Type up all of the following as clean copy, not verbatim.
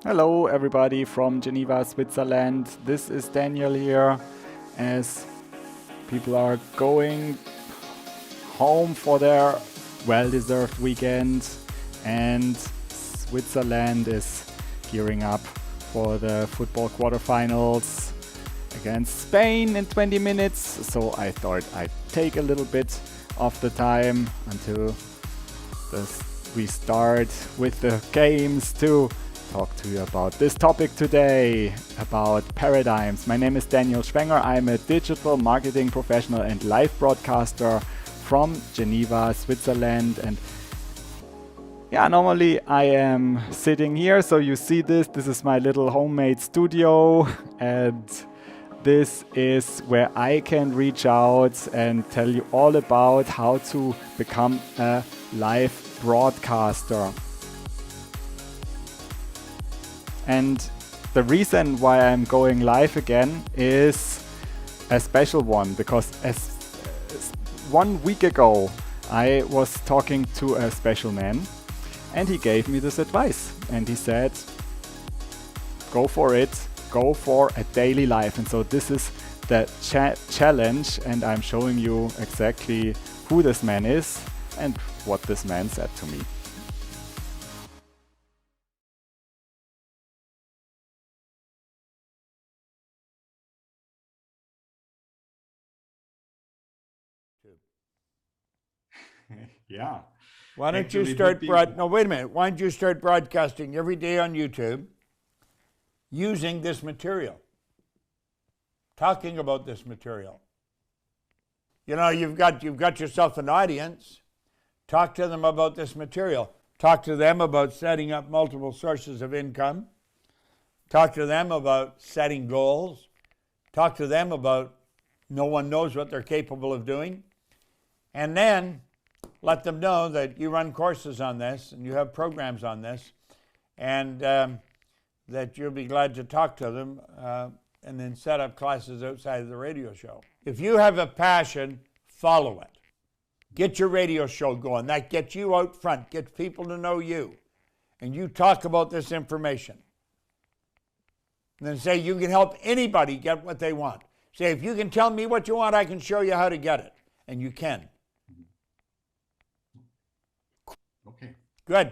Hello, everybody from Geneva, Switzerland. This is Daniel here as people are going home for their well deserved weekend, and Switzerland is gearing up for the football quarterfinals against Spain in 20 minutes. So I thought I'd take a little bit of the time until we start with the games to talk to you about this topic today, about paradigms. My name is Daniel Schwenger. I'm a digital marketing professional and live broadcaster from Geneva, Switzerland. And yeah, normally I am sitting here, so you see this. This is my little homemade studio, and this is where I can reach out and tell you all about how to become a live broadcaster. And the reason why I'm going live again is a special one, because as 1 week ago I was talking to a special man and he gave me this advice and he said, go for it, go for a daily life. And so this is the challenge, and I'm showing you exactly who this man is and what this man said to me. Yeah. Why don't you Actually, start no, wait a minute. Why don't you start broadcasting every day on YouTube using this material? Talking about this material. You know, you've got yourself an audience. Talk to them about this material. Talk to them about setting up multiple sources of income. Talk to them about setting goals. Talk to them about no one knows what they're capable of doing. And then let them know that you run courses on this and you have programs on this, and that you'll be glad to talk to them and then set up classes outside of the radio show. If you have a passion, follow it. Get your radio show going. That gets you out front, gets people to know you, and you talk about this information. And then say you can help anybody get what they want. Say, if you can tell me what you want, I can show you how to get it. And you can. Okay. Good.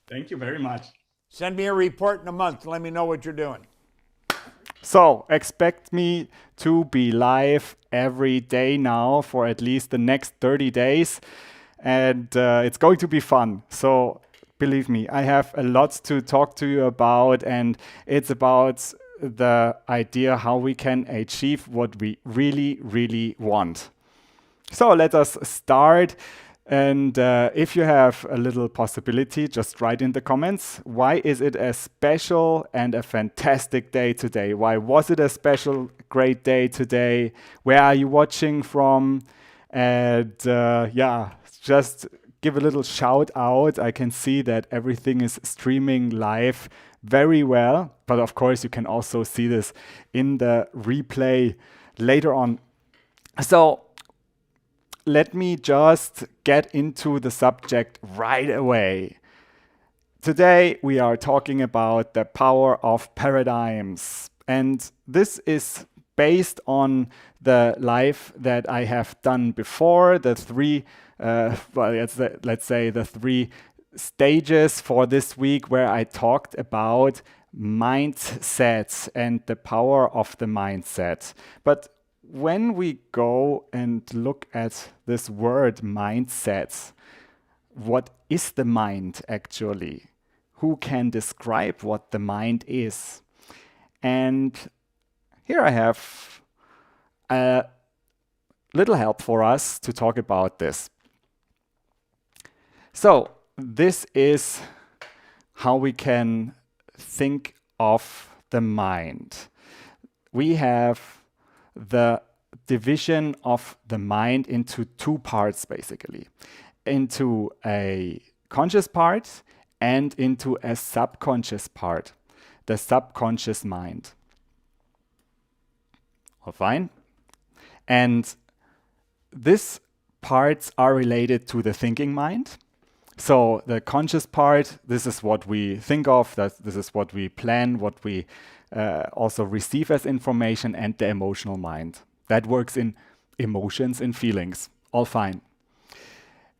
Thank you very much. Send me a report in a month. Let me know what you're doing. So expect me to be live every day now for at least the next 30 days. And it's going to be fun. So believe me, I have a lot to talk to you about. And it's about the idea how we can achieve what we really, really want. So let us start. And if you have a little possibility, just write in the comments, why is it a special and a fantastic day today? Why was it a special, great day today? Where are you watching from? And yeah, just give a little shout out. I can see that everything is streaming live very well. But of course, you can also see this in the replay later on. So let me just get into the subject right away. Today we are talking about the power of paradigms. And this is based on the life that I have done before, the three, let's say the three stages for this week where I talked about mindsets and the power of the mindset. But when we go and look at this word mindset, what is the mind actually? Who can describe what the mind is? And here I have a little help for us to talk about this. So this is how we can think of the mind. We have the division of the mind into two parts, basically, into a conscious part and into a subconscious part, the subconscious mind. All fine? And these parts are related to the thinking mind, So the conscious part, this is what we think of, this is what we plan, what we also receive as information, and the emotional mind. That works in emotions and feelings, all fine.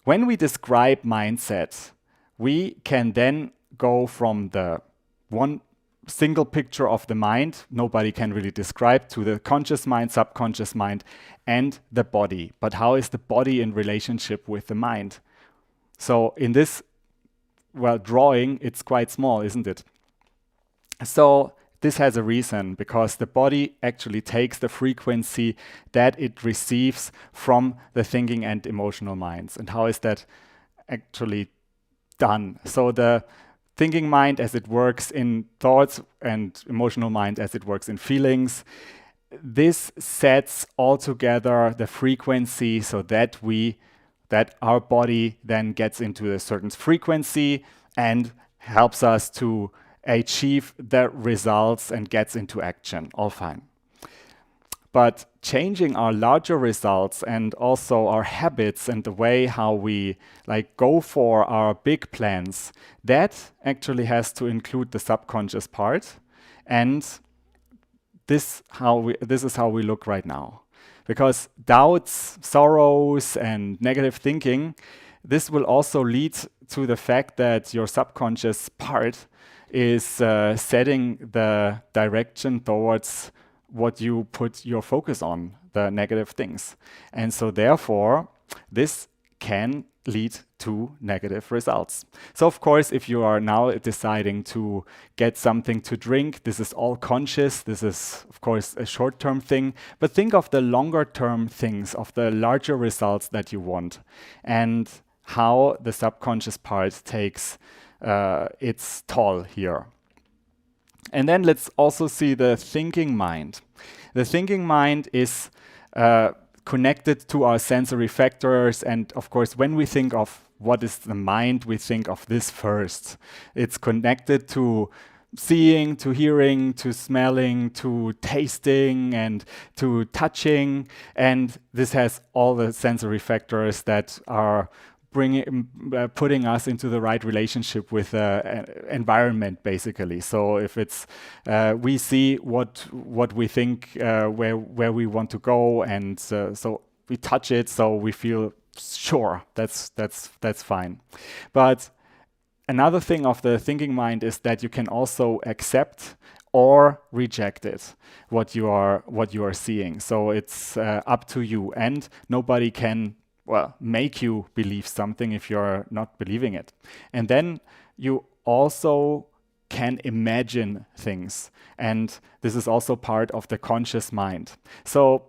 When we describe mindset, we can then go from the one single picture of the mind, nobody can really describe, to the conscious mind, subconscious mind, and the body. But how is the body in relationship with the mind? So in this, drawing, it's quite small, isn't it? So this has a reason, because the body actually takes the frequency that it receives from the thinking and emotional minds. And how is that actually done? So the thinking mind as it works in thoughts, and emotional mind as it works in feelings, this sets all together the frequency so that our body then gets into a certain frequency and helps us to achieve the results and gets into action. All fine. But changing our larger results and also our habits and the way how we go for our big plans, that actually has to include the subconscious part. And this is how we look right now. Because doubts, sorrows, and negative thinking, this will also lead to the fact that your subconscious part is setting the direction towards what you put your focus on, the negative things. And so therefore, this can lead to negative results. So of course, if you are now deciding to get something to drink, this is all conscious. This is, of course, a short-term thing. But think of the longer-term things, of the larger results that you want, and how the subconscious part takes its toll here. And then let's also see the thinking mind. The thinking mind is connected to our sensory factors. And of course, when we think of what is the mind, we think of this first. It's connected to seeing, to hearing, to smelling, to tasting, and to touching. And this has all the sensory factors that are putting us into the right relationship with the environment, basically. So if it's we see what we think, where we want to go, and so we touch it, so we feel sure that's fine. But another thing of the thinking mind is that you can also accept or reject it, what you are seeing. So it's up to you, and nobody can make you believe something if you're not believing it. And then you also can imagine things. And this is also part of the conscious mind. So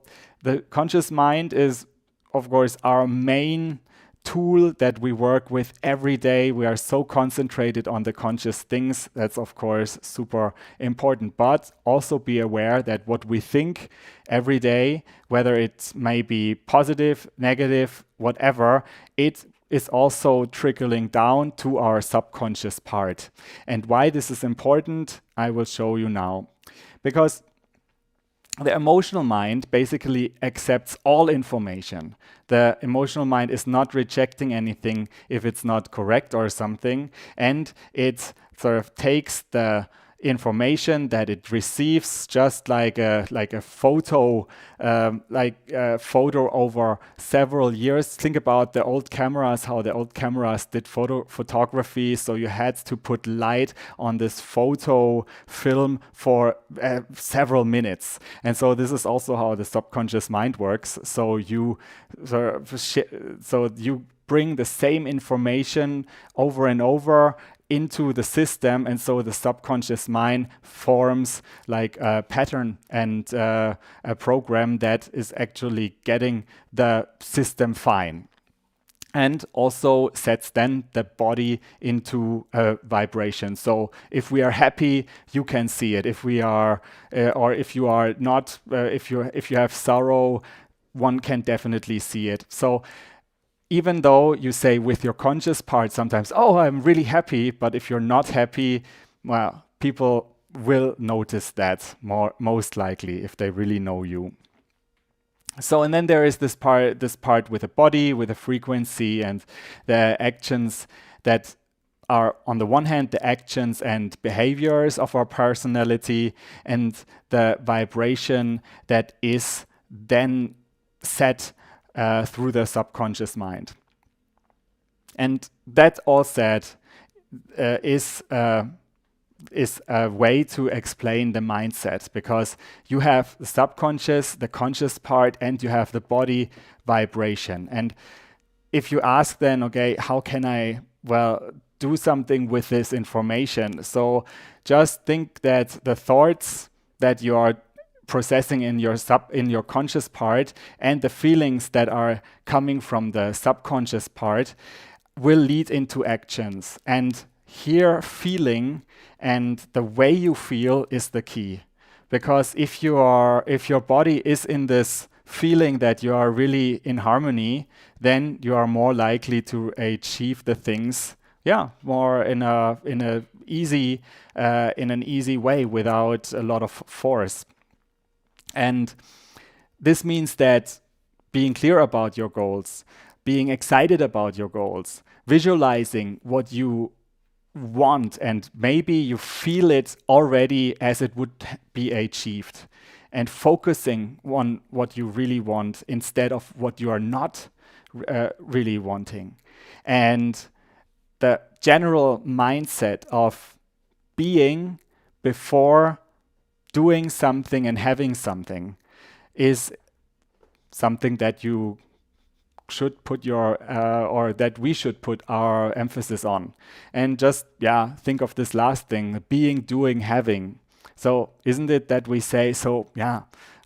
the conscious mind is, of course, our main tool that we work with every day. We are so concentrated on the conscious things. That's, of course, super important. But also be aware that what we think every day, whether it may be positive, negative, whatever, it is also trickling down to our subconscious part. And why this is important, I will show you now. Because the emotional mind basically accepts all information. The emotional mind is not rejecting anything if it's not correct or something, and it sort of takes the information that it receives just like a photo, photo over several years. Think about the old cameras, how the old cameras did photography. So you had to put light on this photo film for several minutes. And so this is also how the subconscious mind works. So you bring the same information over and over into the system, and so the subconscious mind forms like a pattern and a program that is actually getting the system fine, and also sets then the body into a vibration. So if we are happy, you can see it. If we are, or if you are not, if you have sorrow, one can definitely see it. So even though you say with your conscious part sometimes, oh, I'm really happy, but if you're not happy, well, people will notice that most likely if they really know you. So, and then there is this part with the body, with the frequency and the actions that are on the one hand the actions and behaviors of our personality, and the vibration that is then set through the subconscious mind. And that all said is a way to explain the mindset, because you have the subconscious, the conscious part, and you have the body vibration. And if you ask then, okay, how can I, do something with this information? So just think that the thoughts that you are processing in your conscious part and the feelings that are coming from the subconscious part will lead into actions. And here, feeling and the way you feel is the key. Because if your body is in this feeling that you are really in harmony, then you are more likely to achieve the things, more in an easy way without a lot of force. And this means that being clear about your goals, being excited about your goals, visualizing what you want, and maybe you feel it already as it would be achieved, and focusing on what you really want instead of what you are not really wanting. And the general mindset of being before doing something and having something is something that you should put or that we should put our emphasis on. And just, think of this last thing, being, doing, having. So isn't it that we say,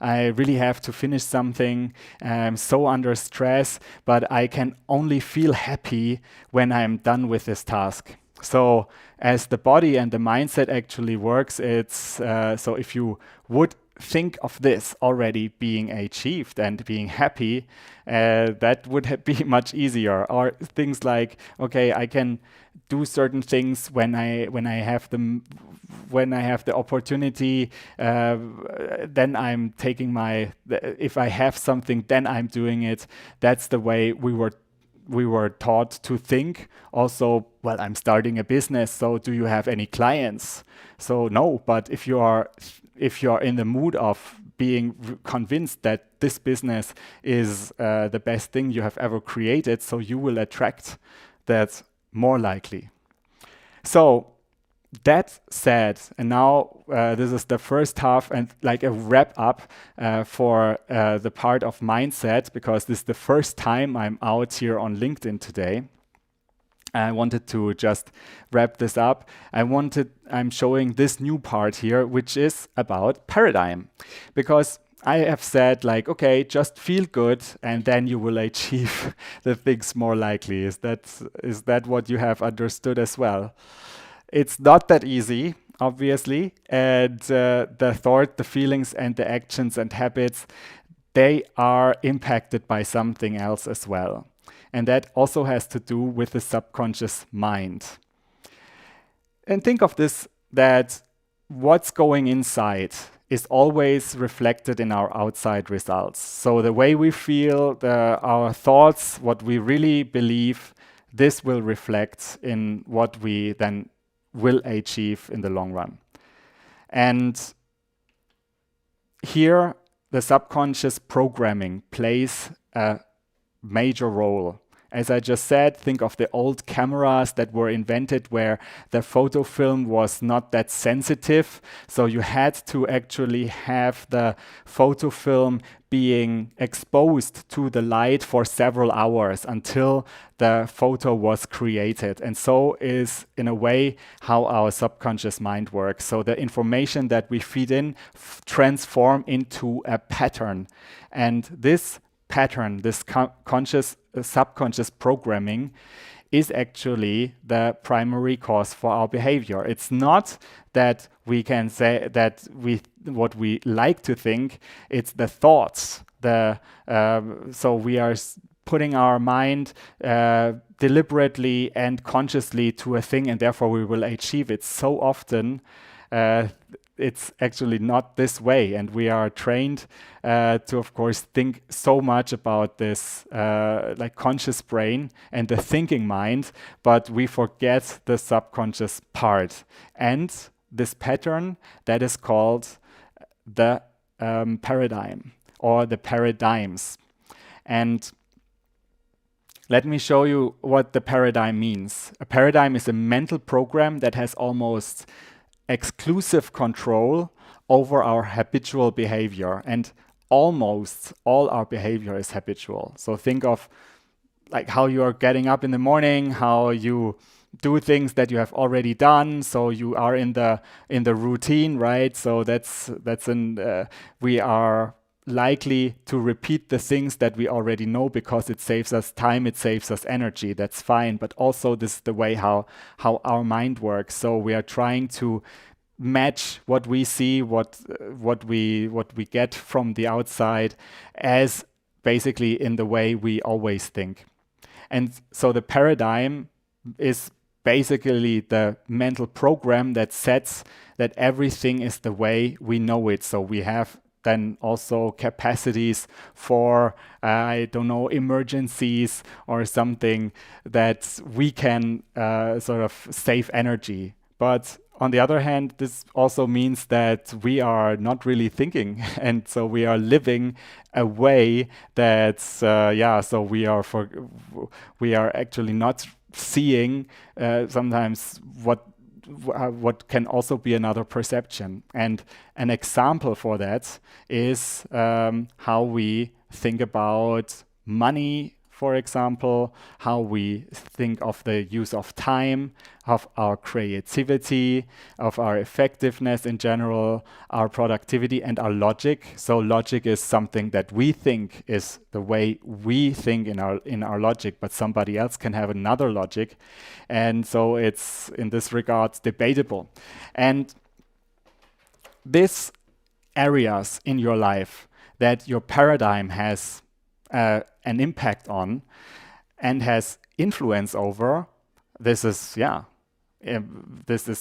I really have to finish something, I'm so under stress, but I can only feel happy when I'm done with this task. So as the body and the mindset actually works, it's so if you would think of this already being achieved and being happy, that would be much easier. Or things like, okay, I can do certain things when I have the opportunity. Then I'm taking if I have something, then I'm doing it. That's the way we were taught to think. Also, I'm starting a business, so do you have any clients? So no, but if you are in the mood of being convinced that this business is the best thing you have ever created, so you will attract that more likely. So that said, and now this is the first half and like a wrap up for the part of mindset, because this is the first time I'm out here on LinkedIn today. I wanted to just wrap this up. I'm showing this new part here, which is about paradigm, because I have said okay, just feel good and then you will achieve the things more likely. Is that what you have understood as well? It's not that easy, obviously, and the thought, the feelings, and the actions and habits, they are impacted by something else as well. And that also has to do with the subconscious mind. And think of this, that what's going inside is always reflected in our outside results. So the way we feel, our thoughts, what we really believe, this will reflect in what we then will achieve in the long run. And here, the subconscious programming plays a major role. As I just said, think of the old cameras that were invented where the photo film was not that sensitive. So you had to actually have the photo film being exposed to the light for several hours until the photo was created. And so is, in a way, how our subconscious mind works. So the information that we feed in transform into a pattern. And this pattern, this subconscious programming, is actually the primary cause for our behavior. It's not that we can say that what we like to think, it's the thoughts. So we are putting our mind deliberately and consciously to a thing, and therefore we will achieve it so often. it's actually not this way, and we are trained to, of course, think so much about this like conscious brain and the thinking mind, but we forget the subconscious part. And this pattern that is called the paradigm or the paradigms. And let me show you what the paradigm means. A paradigm is a mental program that has almost exclusive control over our habitual behavior, and almost all our behavior is habitual. So think of like how you're getting up in the morning, how you do things that you have already done, so you are in the routine, right? So we are likely to repeat the things that we already know because it saves us time, it saves us energy. That's fine, but also this is the way how our mind works. So we are trying to match what we see, what we get from the outside, as basically in the way we always think. And so the paradigm is basically the mental program that sets that everything is the way we know it. So we have then also capacities for, I don't know, emergencies or something that we can sort of save energy. But on the other hand, this also means that we are not really thinking, and so we are living a way that, so we are actually not seeing sometimes what can also be another perception. And an example for that is how we think about money, for example, how we think of the use of time, of our creativity, of our effectiveness in general, our productivity, and our logic. So logic is something that we think is the way we think in our logic, but somebody else can have another logic. And so it's, in this regard, debatable. And these areas in your life that your paradigm has an impact on and has influence over, this is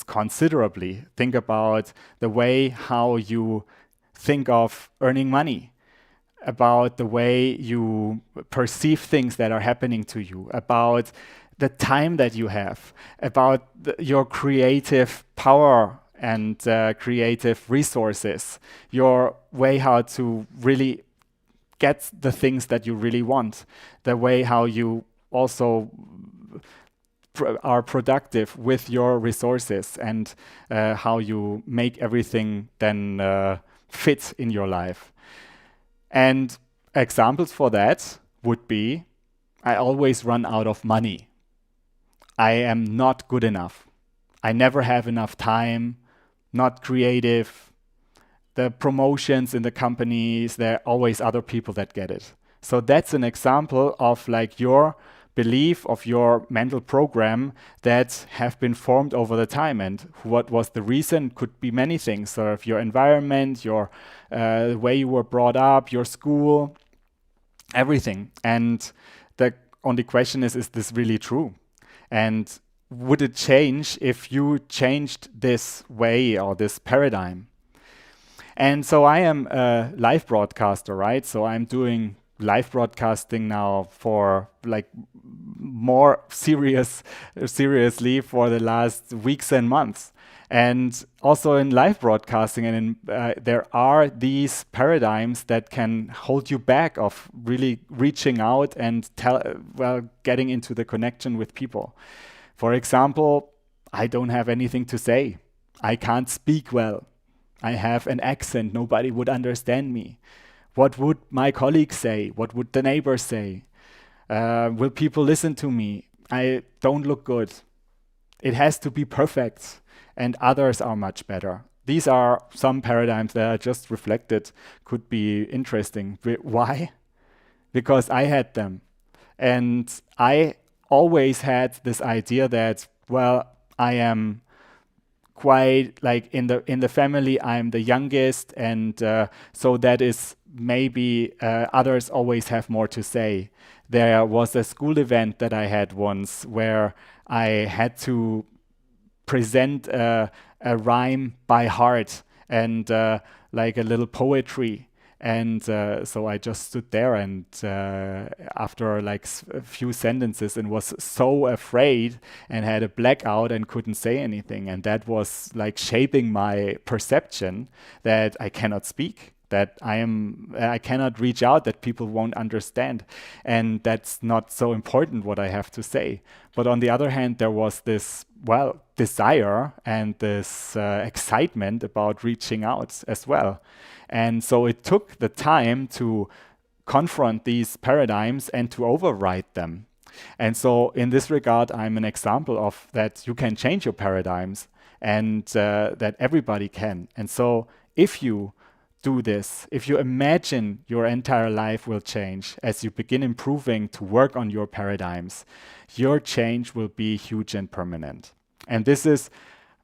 considerably. Think about the way how you think of earning money, about the way you perceive things that are happening to you, about the time that you have, about your creative power and creative resources, your way how to really get the things that you really want, the way how you also are productive with your resources, and how you make everything then fit in your life. And examples for that would be, I always run out of money. I am not good enough. I never have enough time, not creative. The promotions in the companies, there are always other people that get it. So that's an example of like your belief, of your mental program that have been formed over the time. And what was the reason? Could be many things. Sort of your environment, your way you were brought up, your school, everything. And the only question is this really true? And would it change if you changed this way or this paradigm? And so I am a live broadcaster, right? So I'm doing live broadcasting now for like more seriously for the last weeks and months. And also in live broadcasting, and there are these paradigms that can hold you back of really reaching out and getting into the connection with people. For example, I don't have anything to say. I can't speak well. I have an accent, nobody would understand me. What would my colleagues say? What would the neighbors say? Will people listen to me? I don't look good. It has to be perfect, and others are much better. These are some paradigms that I just reflected could be interesting. Why? Because I had them. And I always had this idea that, well, I am quite like in the family, I'm the youngest, and so that is maybe others always have more to say. There was a school event that I had once where I had to present a rhyme by heart and like a little poetry. And so I just stood there, and after like a few sentences, and was so afraid and had a blackout and couldn't say anything. And that was like shaping my perception that I cannot speak, that I cannot reach out, that people won't understand. And that's not so important what I have to say. But on the other hand, there was this, well, desire and this excitement about reaching out as well. And so it took the time to confront these paradigms and to override them. And so in this regard, I'm an example of that you can change your paradigms, and that everybody can. And so if you do this, if you imagine your entire life will change as you begin improving to work on your paradigms, your change will be huge and permanent. And this is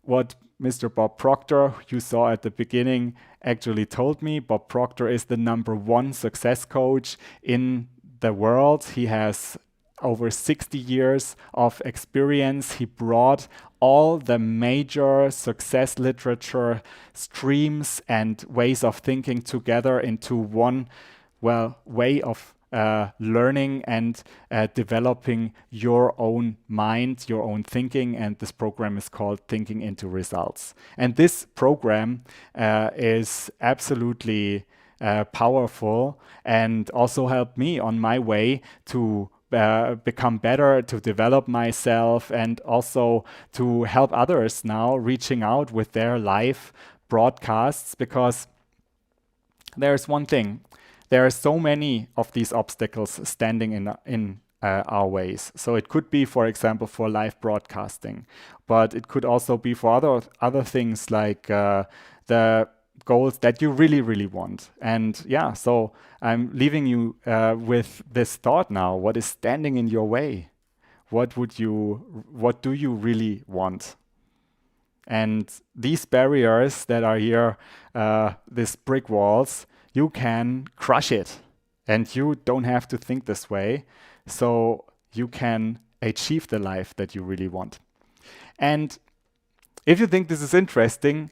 what Mr. Bob Proctor, you saw at the beginning, actually told me. Bob Proctor is the #1 success coach in the world. He has over 60 years of experience. He brought all the major success literature streams and ways of thinking together into one, well, way of learning and developing your own mind, your own thinking. And this program is called Thinking into Results. And this program is absolutely powerful, and also helped me on my way to become better, to develop myself, and also to help others now reaching out with their live broadcasts. Because there's one thing, there are so many of these obstacles standing in our ways. So it could be, for example, for live broadcasting, but it could also be for other things like the goals that you really, really want. And yeah, so I'm leaving you with this thought now. What is standing in your way? What do you really want? And these barriers that are here, these brick walls, you can crush it. And you don't have to think this way. So you can achieve the life that you really want. And if you think this is interesting,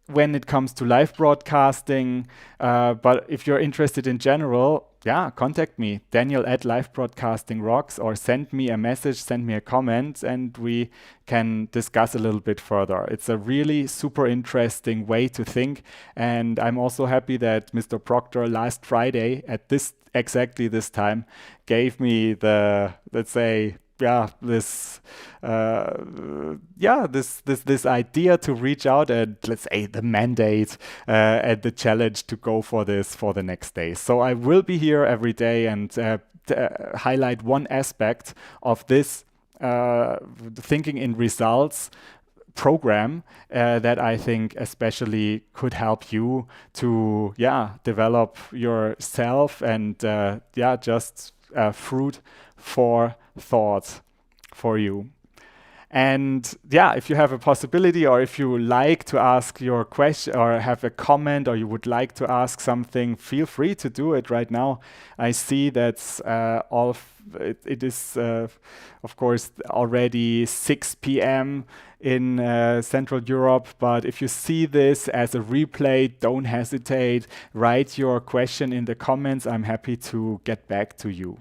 when it comes to live broadcasting, but if you're interested in general, yeah, contact me, Daniel at Live Broadcasting Rocks, or send me a message, send me a comment, and we can discuss a little bit further. It's a really super interesting way to think. And I'm also happy that Mr. Proctor last Friday at exactly this time gave me the, let's say, this idea to reach out, and let's say the mandate and the challenge to go for this for the next day. So I will be here every day and highlight one aspect of this thinking in results program that I think especially could help you to develop yourself and just fruit for thought for you. And if you have a possibility, or if you like to ask your question or have a comment, or you would like to ask something, feel free to do it right now. I see that's it is of course already 6 p.m. in Central Europe, but if you see this as a replay, don't hesitate, write your question in the comments. I'm happy to get back to you.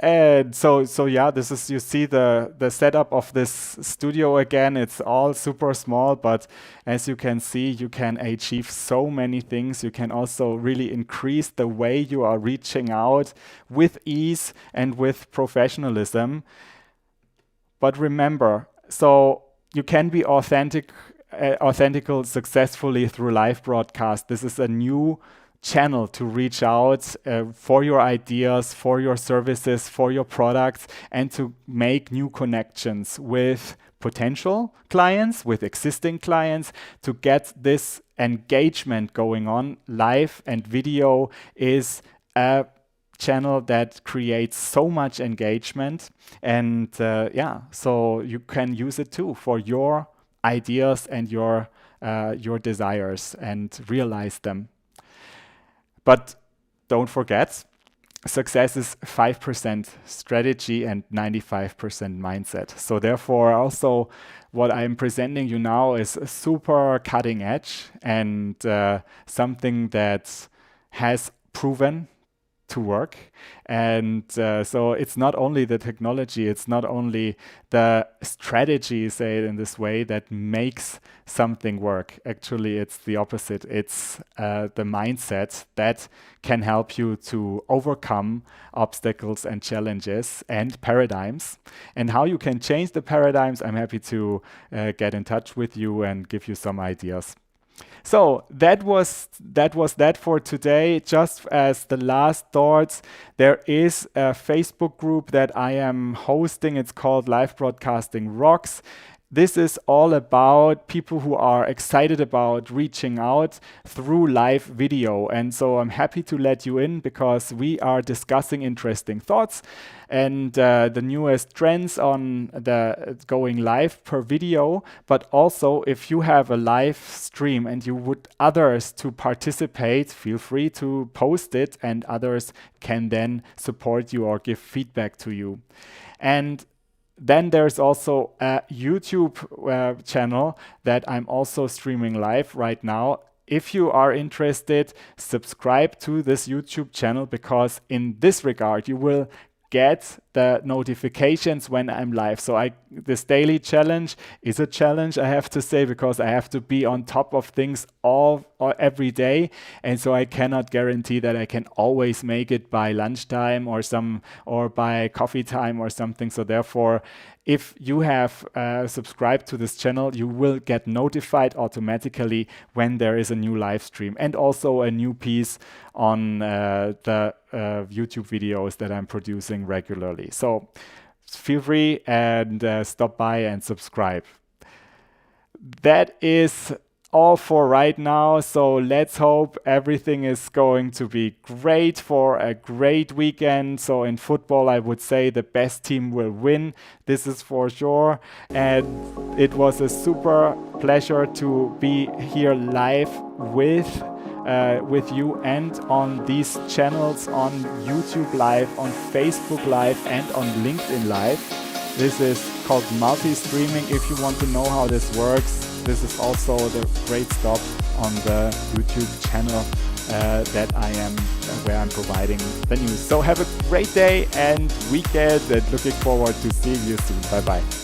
And so this is, you see the setup of this studio again. It's all super small, but as you can see, you can achieve so many things. You can also really increase the way you are reaching out with ease and with professionalism. But remember, so you can be authentical successfully through live broadcast. This is a new channel to reach out for your ideas, for your services, for your products, and to make new connections with potential clients, with existing clients, to get this engagement going on. Live and video is a channel that creates so much engagement, and so you can use it too for your ideas and your desires and realize them. But don't forget, success is 5% strategy and 95% mindset. So therefore, also what I'm presenting you now is super cutting edge and something that has proven to work. And so it's not only the technology, it's not only the strategy, say it in this way, that makes something work. Actually, it's the opposite. It's the mindset that can help you to overcome obstacles and challenges and paradigms. And how you can change the paradigms, I'm happy to get in touch with you and give you some ideas. So that was that for today. Just as the last thoughts, there is a Facebook group that I am hosting. It's called Live Broadcasting Rocks. This is all about people who are excited about reaching out through live video. And so I'm happy to let you in because we are discussing interesting thoughts and the newest trends on the going live per video. But also, if you have a live stream and you would others to participate, feel free to post it and others can then support you or give feedback to you. And then there's also a YouTube channel that I'm also streaming live right now. If you are interested, subscribe to this YouTube channel because in this regard, you will get the notifications when I'm live. So this daily challenge is a challenge, I have to say, because I have to be on top of things every day. And so I cannot guarantee that I can always make it by lunchtime or by coffee time or something. So therefore, if you have subscribed to this channel, you will get notified automatically when there is a new live stream and also a new piece on the YouTube videos that I'm producing regularly. So feel free and stop by and subscribe. That is all for right now. So let's hope everything is going to be great for a great weekend. So in football, I would say the best team will win. This is for sure. And it was a super pleasure to be here live with you and on these channels on YouTube Live, on Facebook Live, and on LinkedIn Live. This is called multi-streaming. If you want to know how this works, this is also the great stop on the YouTube channel where I'm providing the news. So have a great day and weekend and looking forward to seeing you soon. Bye-bye.